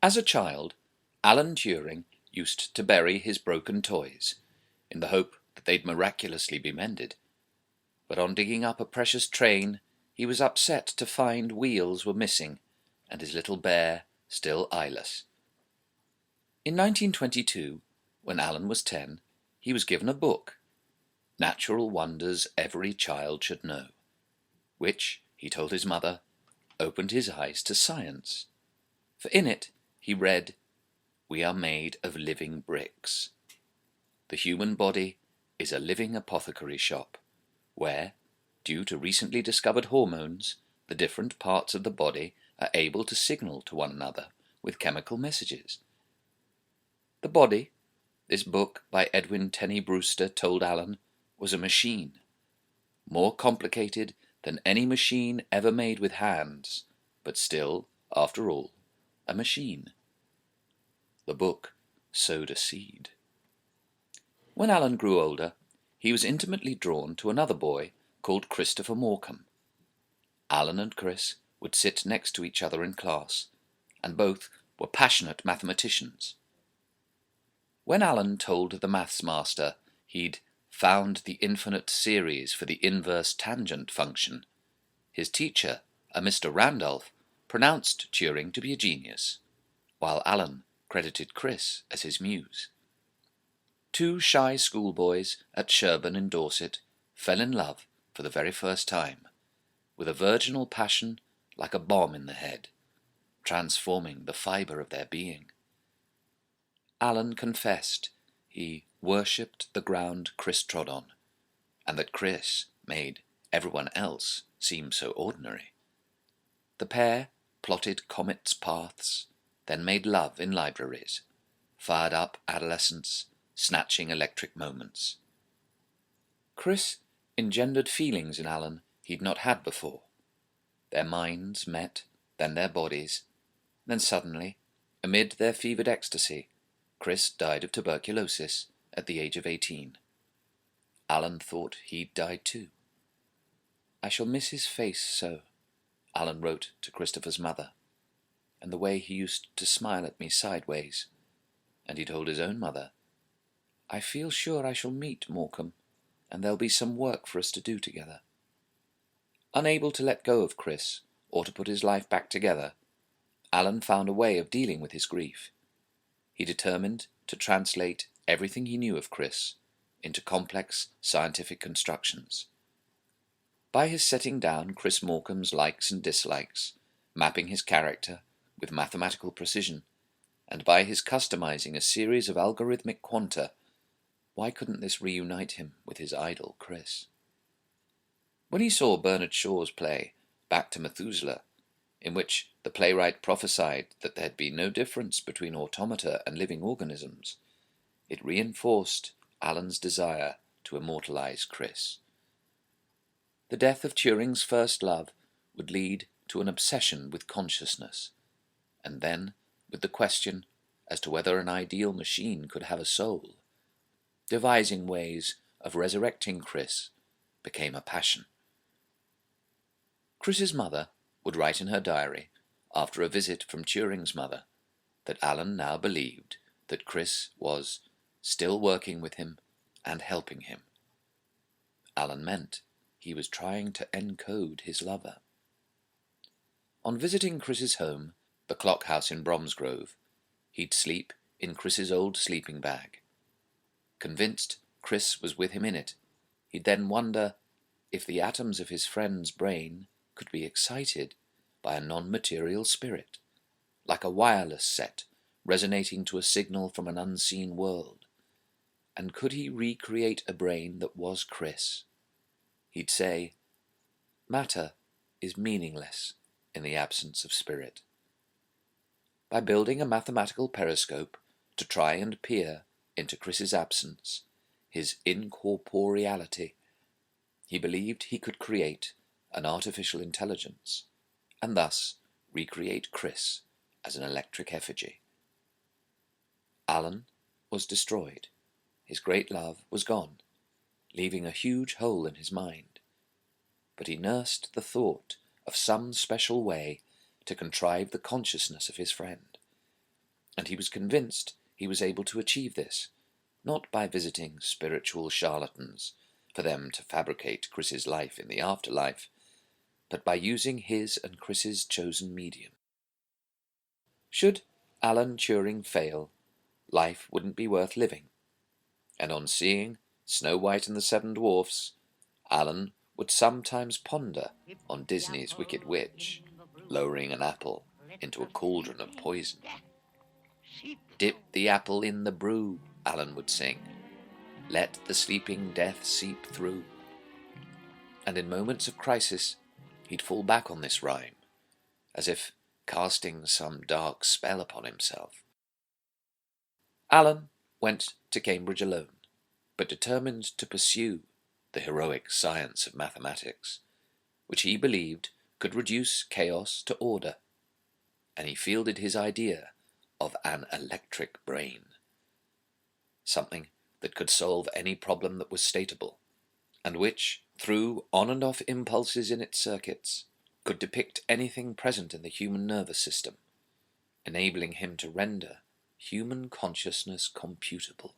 As a child, Alan Turing used to bury his broken toys, in the hope that they'd miraculously be mended. But on digging up a precious train, he was upset to find wheels were missing, and his little bear still eyeless. In 1922, when Alan was 10, he was given a book, Natural Wonders Every Child Should Know, which, he told his mother, opened his eyes to science. For in it he read, "We are made of living bricks. The human body is a living apothecary shop, where, due to recently discovered hormones, the different parts of the body are able to signal to one another with chemical messages." The body, this book by Edwin Tenney Brewster told Alan, was a machine, more complicated than any machine ever made with hands, but still, after all, a machine. The book sowed a seed. When Alan grew older, he was intimately drawn to another boy called Christopher Morcom. Alan and Chris would sit next to each other in class, and both were passionate mathematicians. When Alan told the maths master he'd found the infinite series for the inverse tangent function, his teacher, a Mr. Randolph, pronounced Turing to be a genius, while Alan credited Chris as his muse. Two shy schoolboys at Sherborne in Dorset fell in love for the very first time, with a virginal passion like a bomb in the head, transforming the fibre of their being. Alan confessed he worshipped the ground Chris trod on, and that Chris made everyone else seem so ordinary. The pair plotted comets' paths, then made love in libraries, fired up adolescence, snatching electric moments. Chris engendered feelings in Alan he'd not had before. Their minds met, then their bodies, then suddenly, amid their fevered ecstasy, Chris died of tuberculosis at the age of 18. Alan thought he'd died too. "I shall miss his face so," Alan wrote to Christopher's mother, "and the way he used to smile at me sideways." And he told his own mother, "I feel sure I shall meet Morcom, and there'll be some work for us to do together." Unable to let go of Chris, or to put his life back together, Alan found a way of dealing with his grief. He determined to translate everything he knew of Chris into complex scientific constructions. By his setting down Chris Morcom's likes and dislikes, mapping his character with mathematical precision, and by his customizing a series of algorithmic quanta, why couldn't this reunite him with his idol Chris? When he saw Bernard Shaw's play Back to Methuselah, in which the playwright prophesied that there'd be no difference between automata and living organisms, it reinforced Alan's desire to immortalize Chris. The death of Turing's first love would lead to an obsession with consciousness, and then with the question as to whether an ideal machine could have a soul. Devising ways of resurrecting Chris became a passion. Chris's mother would write in her diary, after a visit from Turing's mother, that Alan now believed that Chris was still working with him and helping him. Alan meant he was trying to encode his lover. On visiting Chris's home, the Clock House in Bromsgrove, he'd sleep in Chris's old sleeping bag. Convinced Chris was with him in it, he'd then wonder if the atoms of his friend's brain could be excited by a non-material spirit, like a wireless set resonating to a signal from an unseen world. And could he recreate a brain that was Chris? He'd say, "Matter is meaningless in the absence of spirit." By building a mathematical periscope to try and peer into Chris's absence, his incorporeality, he believed he could create an artificial intelligence, and thus recreate Chris as an electric effigy. Alan was destroyed. His great love was gone, leaving a huge hole in his mind. But he nursed the thought of some special way to contrive the consciousness of his friend, and he was convinced he was able to achieve this, not by visiting spiritual charlatans for them to fabricate Chris's life in the afterlife, but by using his and Chris's chosen medium. Should Alan Turing fail, life wouldn't be worth living, and on seeing Snow White and the Seven Dwarfs, Alan would sometimes ponder on Disney's Wicked Witch, lowering an apple into a cauldron of poison. "Dip the apple in the brew," Alan would sing. "Let the sleeping death seep through." And in moments of crisis, he'd fall back on this rhyme, as if casting some dark spell upon himself. Alan went to Cambridge alone, but determined to pursue the heroic science of mathematics, which he believed could reduce chaos to order, and he fielded his idea of an electric brain, something that could solve any problem that was statable, and which, through on and off impulses in its circuits, could depict anything present in the human nervous system, enabling him to render human consciousness computable.